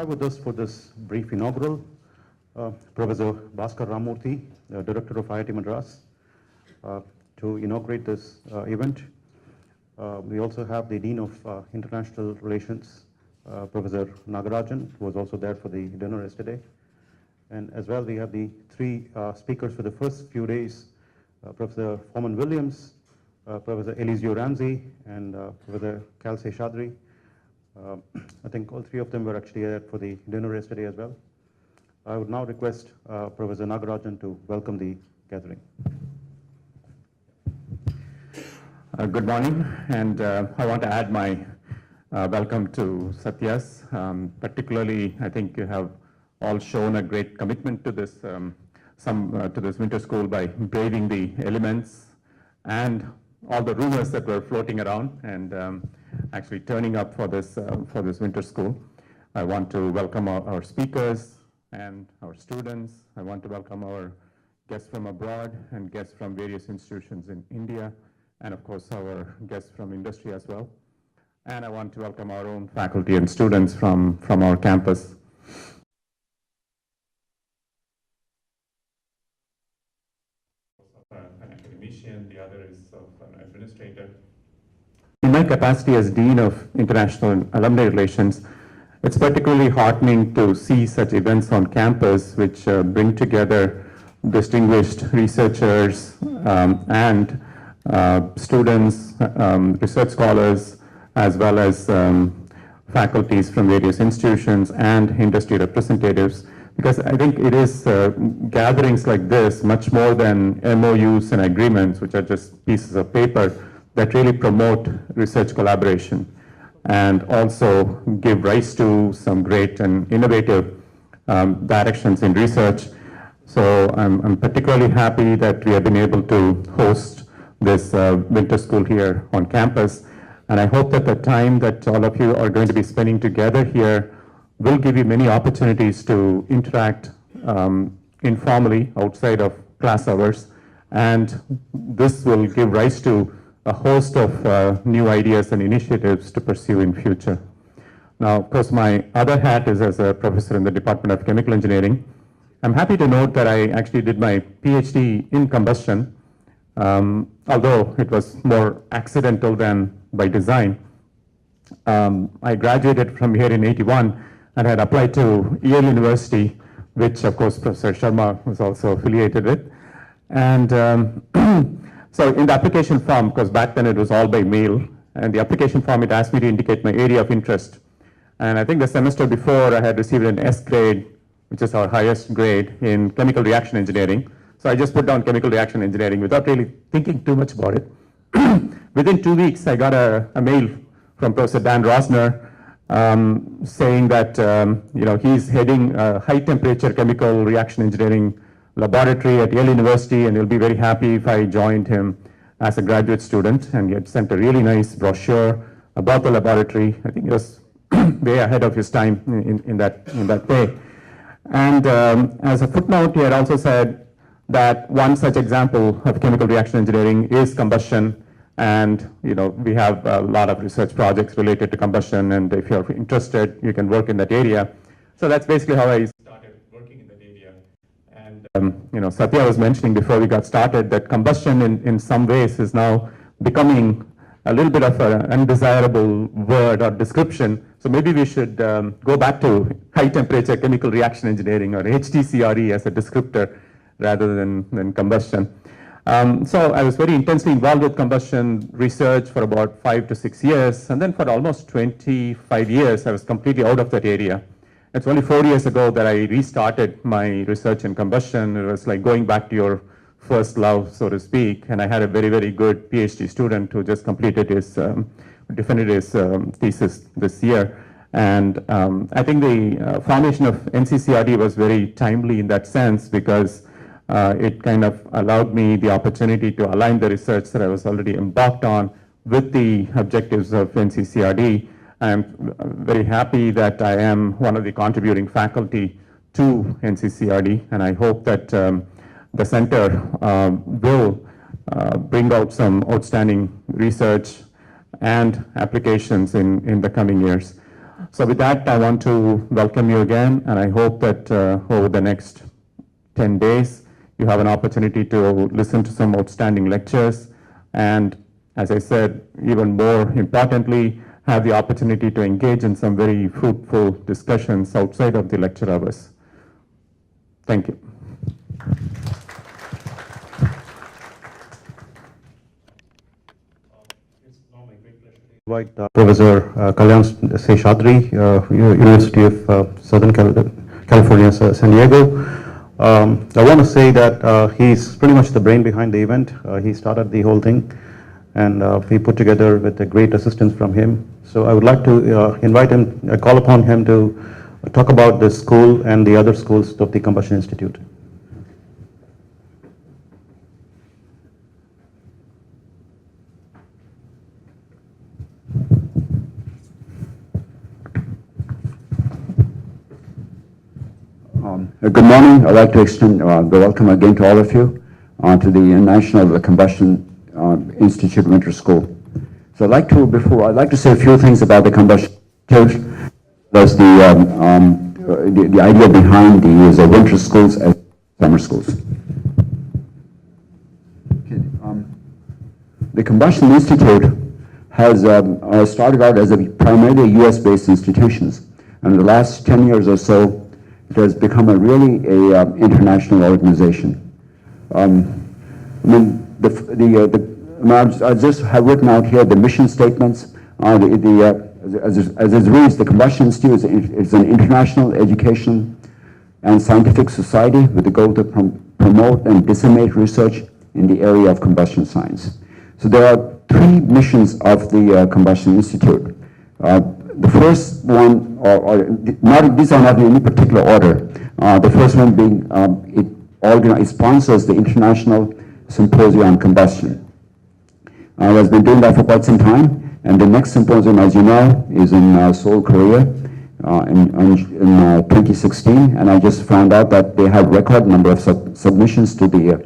have with us for this brief inaugural Professor Bhaskar Ramurthy, Director of IIT Madras, to inaugurate this event. We also have the Dean of International Relations, Professor Nagarajan, who was also there for the dinner yesterday. And as well, we have the three speakers for the first few days, Professor Foreman Williams, Professor Eliseo Ramsey, and Professor Kalse Shadri. I think all three of them were actually there for the dinner yesterday as well. I would now request Professor Nagarajan to welcome the gathering. Good morning, and I want to add my welcome to Satya's. Particularly, I think you have all shown a great commitment to this to this winter school by braving the elements and all the rumors that were floating around, and actually turning up for this winter school. I want to welcome our speakers and our students. I want to welcome our guests from abroad and guests from various institutions in India, and of course our guests from industry as well. And I want to welcome our own faculty and students from our campus. An academician, the other is of an administrator. In my capacity as Dean of International and Alumni Relations, it's particularly heartening to see such events on campus which bring together distinguished researchers and students, research scholars, as well as faculties from various institutions and industry representatives, because I think it is gatherings like this, much more than MOUs and agreements, which are just pieces of paper, that really promote research collaboration and also give rise to some great and innovative directions in research. So I'm particularly happy that we have been able to host this winter school here on campus. And I hope that the time that all of you are going to be spending together here will give you many opportunities to interact informally outside of class hours. And this will give rise to a host of new ideas and initiatives to pursue in future. Now, of course, my other hat is as a professor in the Department of Chemical Engineering. I'm happy to note that I actually did my PhD in combustion, although it was more accidental than by design. I graduated from here in '81 and had applied to Yale University, which of course Professor Sharma was also affiliated with. And so in the application form, because back then it was all by mail, and the application form, it asked me to indicate my area of interest. And I think the semester before I had received an S grade, which is our highest grade in chemical reaction engineering. So I just put down chemical reaction engineering without really thinking too much about it. Within 2 weeks, I got a mail from Professor Dan Rosner saying that he's heading a high temperature chemical reaction engineering laboratory at Yale University, and he'll be very happy if I joined him as a graduate student. And he had sent a really nice brochure about the laboratory. I think he was way ahead of his time in that way. And as a footnote, he had also said that one such example of chemical reaction engineering is combustion. And we have a lot of research projects related to combustion, and if you're interested, you can work in that area. So that's basically how I started working in that area. And Satya was mentioning before we got started that combustion in some ways is now becoming a little bit of an undesirable word or description. So maybe we should go back to high temperature chemical reaction engineering, or HTCRE, as a descriptor rather than combustion. So I was very intensely involved with combustion research for about 5 to 6 years, and then for almost 25 years I was completely out of that area. It's only 4 years ago that I restarted my research in combustion. It was like going back to your first love, so to speak, and I had a very, very good PhD student who just completed his, defended his thesis this year. And I think the formation of NCCRD was very timely in that sense, because it kind of allowed me the opportunity to align the research that I was already embarked on with the objectives of NCCRD. I'm very happy that I am one of the contributing faculty to NCCRD, and I hope that the center will bring out some outstanding research and applications in the coming years. So with that, I want to welcome you again, and I hope that over the next 10 days, you have an opportunity to listen to some outstanding lectures, and as I said, even more importantly, have the opportunity to engage in some very fruitful discussions outside of the lecture hours. Thank you. Invite Professor Kalyan Seshadri, University of Southern California, San Diego. I want to say that he's pretty much the brain behind the event. He started the whole thing, and we put together with a great assistance from him. So I would like to invite him, call upon him to talk about the school and the other schools of the Combustion Institute. Good morning. I'd like to extend the welcome again to all of you to the National Combustion Institute Winter School. So I'd like to say a few things about the Combustion Institute. That's the idea behind these winter schools as summer schools. Okay, the Combustion Institute has started out as a primarily US-based institutions, and in the last 10 years or so, it has become a really international organization. I just have written out here the mission statements. As it reads, the Combustion Institute is an international education and scientific society with the goal to promote and disseminate research in the area of combustion science. So there are three missions of the Combustion Institute. The first one, these are not in any particular order. The first one being it sponsors the International Symposium on Combustion. It has been doing that for quite some time, and the next symposium, as you know, is in Seoul, Korea, in 2016. And I just found out that they have record number of submissions to the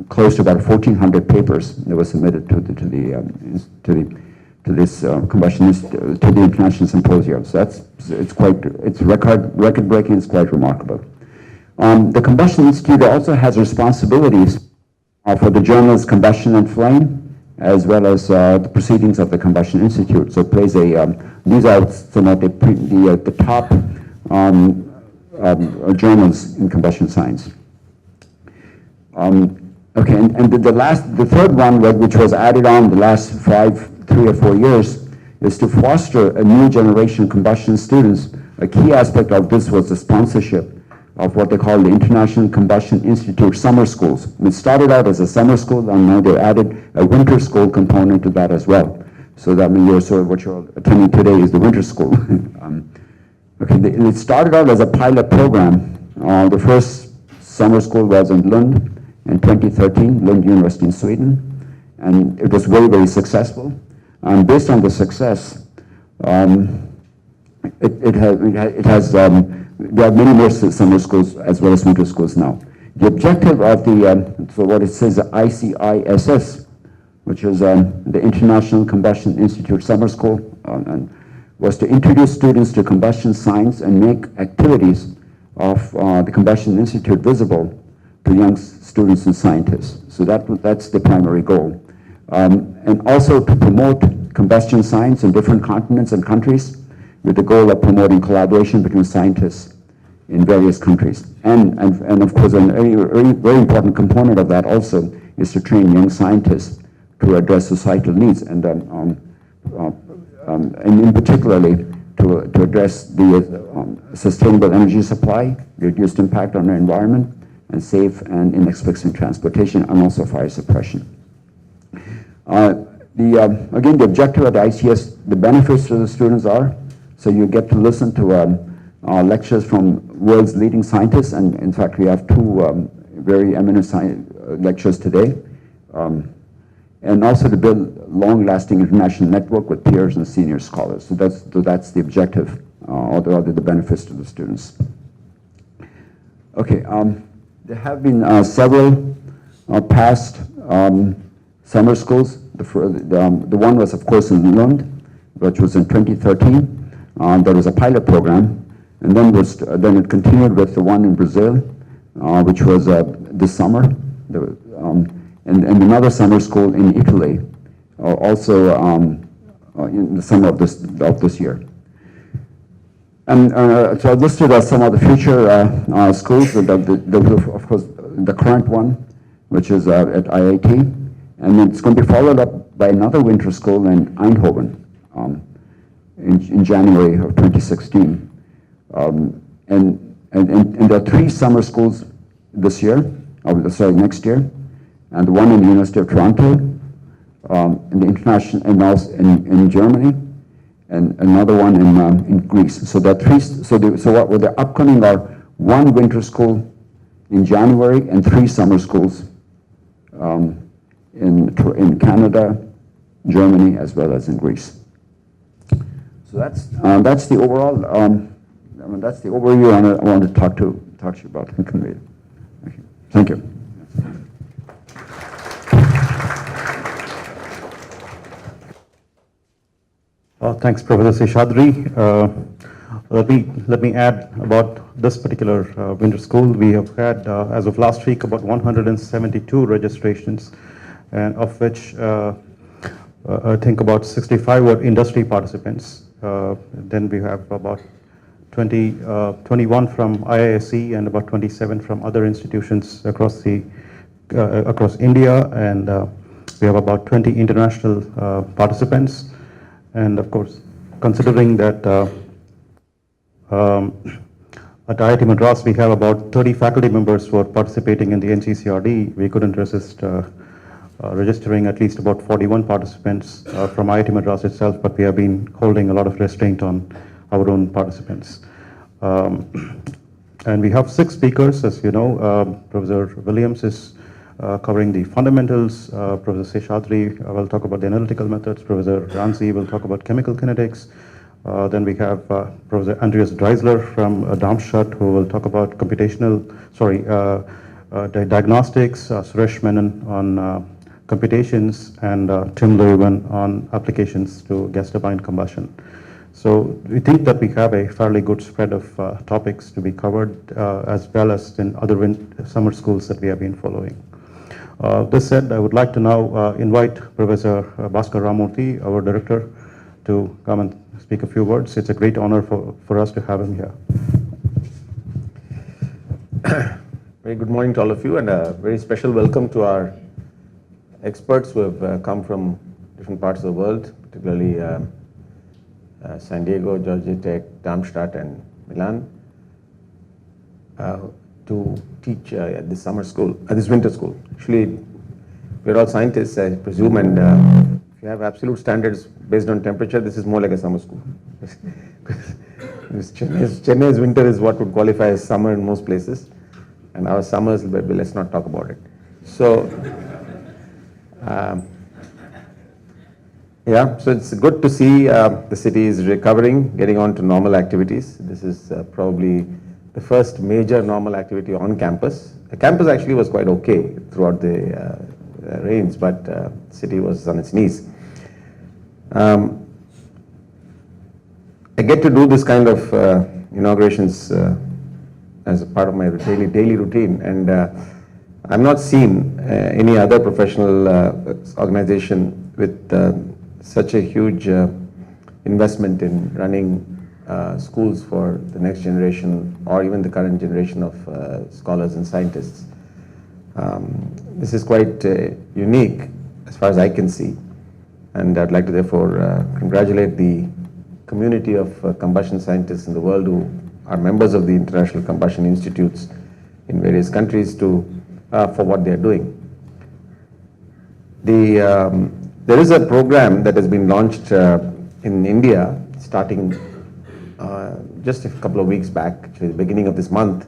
close to about 1,400 papers that were submitted to this combustion to the International Symposium. So it's record-breaking. It's quite remarkable. The Combustion Institute also has responsibilities for the journals Combustion and Flame, as well as the proceedings of the Combustion Institute. So it plays these are some of the top journals in combustion science. Okay, and the third one, which was added on the last 3 or 4 years, is to foster a new generation of combustion students. A key aspect of this was the sponsorship of what they call the International Combustion Institute summer schools. It started out as a summer school, and now they added a winter school component to that as well. So that means what you're attending today is the winter school. It started out as a pilot program. The first summer school was in Lund in 2013, Lund University in Sweden, and it was very, very successful. And based on the success, there are many more summer schools as well as winter schools now. The objective of so what it says, the ICIWS, which is the International Combustion Institute Summer School, was to introduce students to combustion science and make activities of the Combustion Institute visible to young students and scientists. So that's the primary goal. And also to promote combustion science in different continents and countries with the goal of promoting collaboration between scientists in various countries. And of course, a very important component of that also is to train young scientists to address societal needs and in particularly to address the sustainable energy supply, reduced impact on the environment, and safe and inexpensive transportation, and also fire suppression. Again, the objective of the ICS, the benefits to the students are, so you get to listen to lectures from world's leading scientists, and in fact we have two very eminent lectures today, and also to build long-lasting international network with peers and senior scholars. So that's the objective, or the benefits to the students. Okay, there have been several past summer schools. The one was, of course, in Lund, which was in 2013. There was a pilot program, and then it continued with the one in Brazil, which was this summer, and another summer school in Italy, also in the summer of this year. And so I listed some of the future schools, of course, the current one, which is at IIT, and it's going to be followed up by another winter school in Eindhoven in January of 2016. And there are 3 summer schools this year, next year, and one in the University of Toronto, in the international, and also in Germany, and another one in Greece. So there are 3. So what the upcoming are 1 winter school in January and 3 summer schools in Canada, Germany, as well as in Greece. So that's the overall. That's the overview I wanted to talk to you about and convey. Thank you. Thanks, Professor Seshadri. Let me add about this particular winter school. We have had, as of last week, about 172 registrations, and of which I think about 65 were industry participants. Then we have about 21 from IISc and about 27 from other institutions across India, and we have about 20 international participants. And of course, considering that at IIT Madras we have about 30 faculty members who are participating in the NCCRD, we couldn't resist registering at least about 41 participants from IIT Madras itself, but we have been holding a lot of restraint on our own participants. And we have 6 speakers, as you know. Professor Williams is covering the fundamentals. Professor Seshadri will talk about the analytical methods. Professor Ranzi will talk about chemical kinetics. Then we have Professor Andreas Dreisler from Darmstadt, who will talk about diagnostics, Suresh Menon on computations, and Tim Leuven on applications to gas turbine combustion. So we think that we have a fairly good spread of topics to be covered, as well as in other summer schools that we have been following. This said, I would like to now invite Professor Bhaskar Ramurthy, our director, to come and speak a few words. It's a great honor for us to have him here. Very good morning to all of you, and a very special welcome to our experts who have come from different parts of the world, particularly San Diego, Georgia Tech, Darmstadt, and Milan, to teach at this summer school, this winter school. Actually, we're all scientists, I presume, and if you have absolute standards based on temperature, this is more like a summer school. Chennai's winter is what would qualify as summer in most places, and our summers, but let's not talk about it. So, yeah, so it's good to see the city is recovering, getting on to normal activities. This is probably the first major normal activity on campus. The campus actually was quite okay throughout the rains, but the city was on its knees. I get to do this kind of inaugurations as a part of my daily routine, and I'm not seen any other professional organization with such a huge investment in running schools for the next generation or even the current generation of scholars and scientists. This is quite unique as far as I can see, and I'd like to therefore congratulate the community of combustion scientists in the world who are members of the International Combustion Institutes in various countries for what they are doing. There is a program that has been launched in India starting just a couple of weeks back, actually the beginning of this month.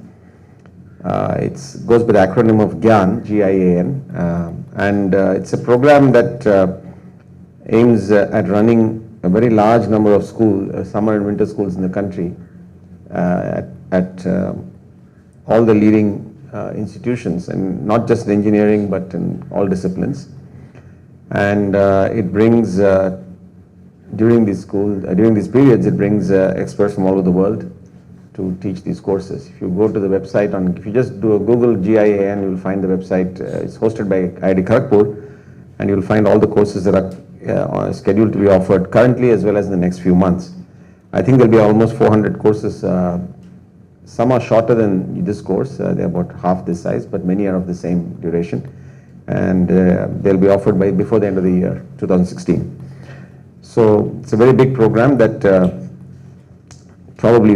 It goes by the acronym of GIAN, G-I-A-N, and it's a program that aims at running a very large number of summer and winter schools in the country at all the leading institutions, and not just in engineering but in all disciplines. And it brings during these periods, it brings experts from all over the world to teach these courses. If you go to the website, if you just do a Google GIAN, you will find the website. It's hosted by IIT Kharagpur, and you will find all the courses that are scheduled to be offered currently as well as in the next few months. I think there'll be almost 400 courses. Some are shorter than this course. They're about half this size, but many are of the same duration. And they'll be offered before the end of the year, 2016. So it's a very big program that probably,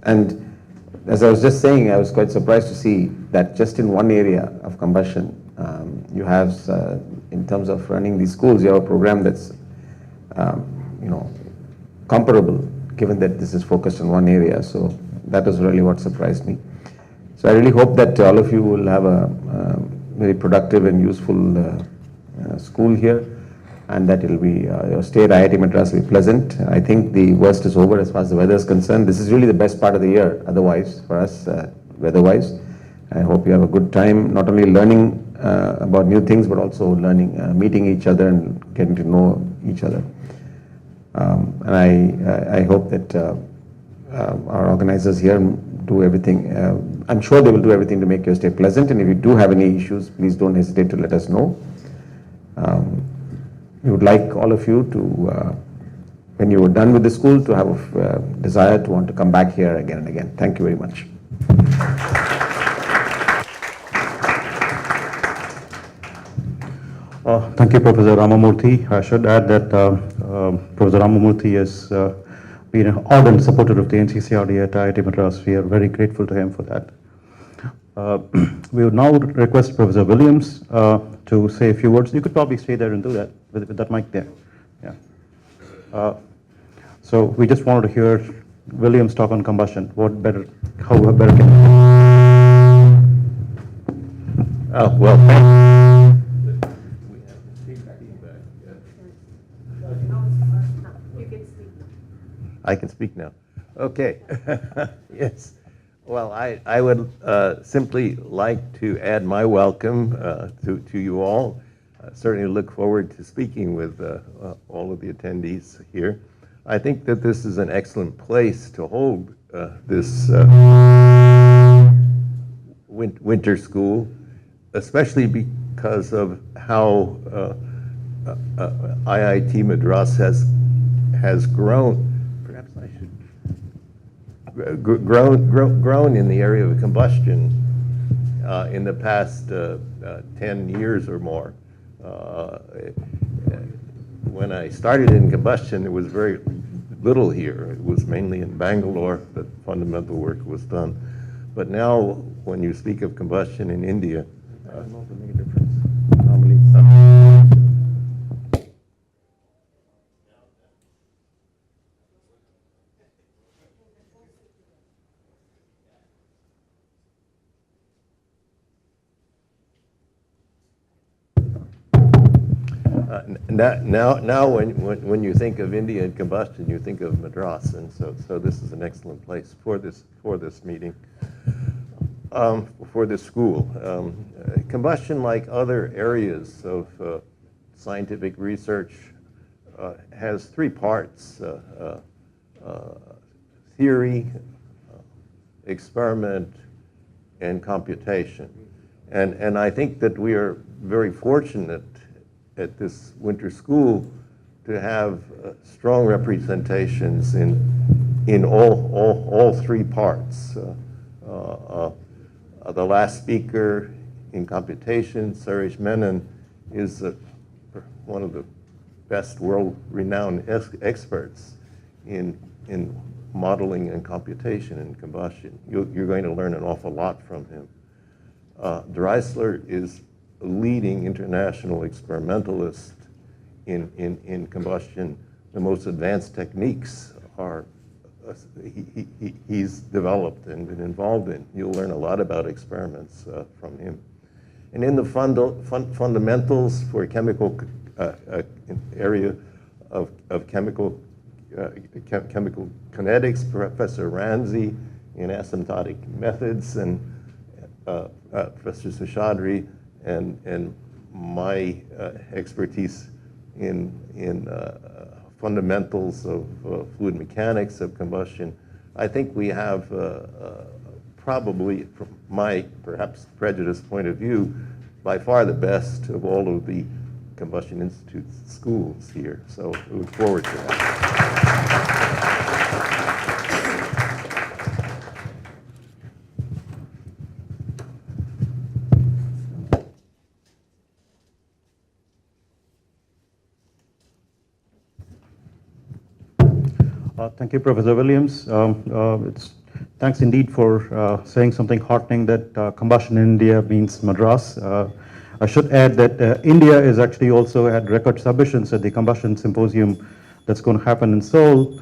and as I was just saying, I was quite surprised to see that just in one area of combustion, you have, in terms of running these schools, you have a program that's, comparable, given that this is focused on one area. So that was really what surprised me. So I really hope that all of you will have a very productive and useful school here, and that it'll be, your stay at IIT Madras will be pleasant. I think the worst is over as far as the weather is concerned. This is really the best part of the year, otherwise, for us, weather-wise. I hope you have a good time, not only learning about new things, but also learning, meeting each other and getting to know each other. And I hope that our organizers here do everything. I'm sure they will do everything to make your stay pleasant, and if you do have any issues, please don't hesitate to let us know. We would like all of you to, when you are done with the school, to have a desire to want to come back here again and again. Thank you very much. Thank you, Professor Ramamurthy. I should add that Professor Ramamurthy has been an ardent supporter of the NCCRD at IIT Madras. We are very grateful to him for that. We would now request Professor Williams to say a few words. You could probably stay there and do that with that mic there. Yeah. So we just wanted to hear Williams talk on combustion. How better can? Oh well. Thanks. I can speak now. Okay. Yes. Well, I would simply like to add my welcome to you all. Certainly look forward to speaking with all of the attendees here. I think that this is an excellent place to hold this winter school, especially because of how IIT Madras has grown. Grown in the area of combustion in the past 10 years or more. When I started in combustion, there was very little here. It was mainly in Bangalore that fundamental work was done. But now, when you speak of combustion in India, I don't know if it makes a difference. Normally, now when you think of India and combustion, you think of Madras, and so this is an excellent place for this meeting, for this school. Combustion, like other areas of scientific research, has three parts: theory, experiment, and computation. And I think that we are very fortunate at this winter school to have strong representations in all three parts. The last speaker in computation, Suresh Menon, is one of the best world-renowned experts in modeling and computation and combustion. You're going to learn an awful lot from him. Dreisler is a leading international experimentalist in combustion. The most advanced techniques are he's developed and been involved in. You'll learn a lot about experiments from him. And in the fundamentals for chemical area of chemical kinetics, Professor Ramsey in asymptotic methods, and Professor Seshadri and my expertise fundamentals of fluid mechanics of combustion. I think we have probably, from my perhaps prejudiced point of view, by far the best of all of the Combustion Institute schools here. So we look forward to that. Thank you, Professor Williams. Thanks indeed for saying something heartening that combustion in India means Madras. I should add that India is actually also had record submissions at the combustion symposium that's going to happen in Seoul.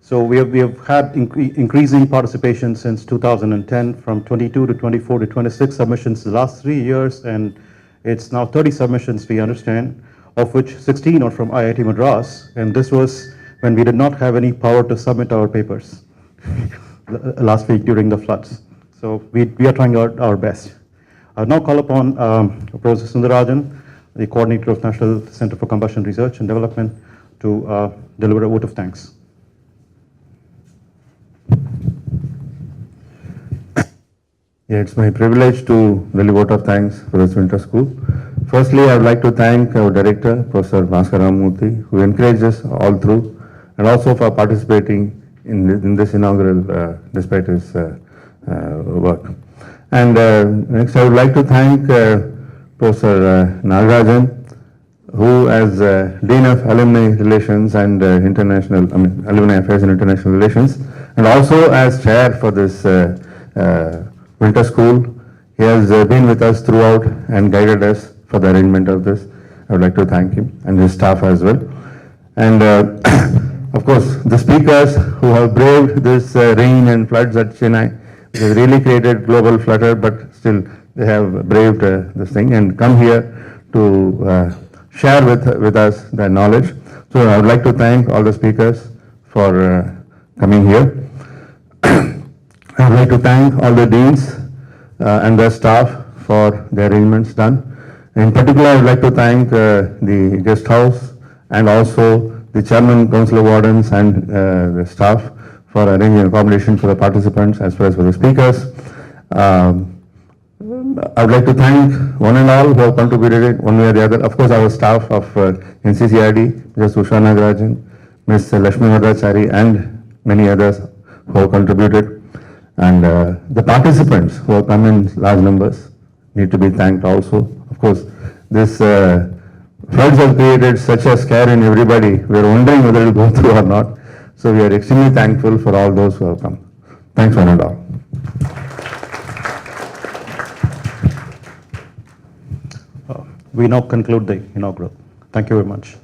So we have had increasing participation since 2010, from 22 to 24 to 26 submissions the last 3 years, and it's now 30 submissions, we understand, of which 16 are from IIT Madras, and this was when we did not have any power to submit our papers last week during the floods. So we are trying our best. I'll now call upon Professor Sundarajan, the coordinator of National Center for Combustion Research and Development, to deliver a vote of thanks. Yeah, it's my privilege to really vote of thanks for this winter school. Firstly, I would like to thank our director, Professor Bhaskar Ramamurthy, who encouraged us all through, and also for participating in this inaugural, despite his work. And next, I would like to thank Professor Nagarajan, who as Dean of Alumni Relations and Alumni Affairs and International Relations, and also as chair for this winter school. He has been with us throughout and guided us for the arrangement of this. I would like to thank him and his staff as well. And of course, the speakers who have braved this rain and floods at Chennai. It has really created global flutter, but still they have braved this thing and come here to share with us their knowledge. So I would like to thank all the speakers for coming here. I would like to thank all the deans and their staff for the arrangements done. In particular, I would like to thank the guest house and also the chairman, council of wardens, and the staff for arranging accommodation for the participants as well as for the speakers. I would like to thank one and all who have contributed one way or the other. Of course, our staff of NCCRD, Ms. Usha Nagarajan, Ms. Lakshmi Madhachari, and many others who have contributed. And the participants who have come in large numbers need to be thanked also. Of course, this floods have created such a scare in everybody. We are wondering whether it will go through or not. So we are extremely thankful for all those who have come. Thanks one and all. We now conclude the inaugural. Thank you very much.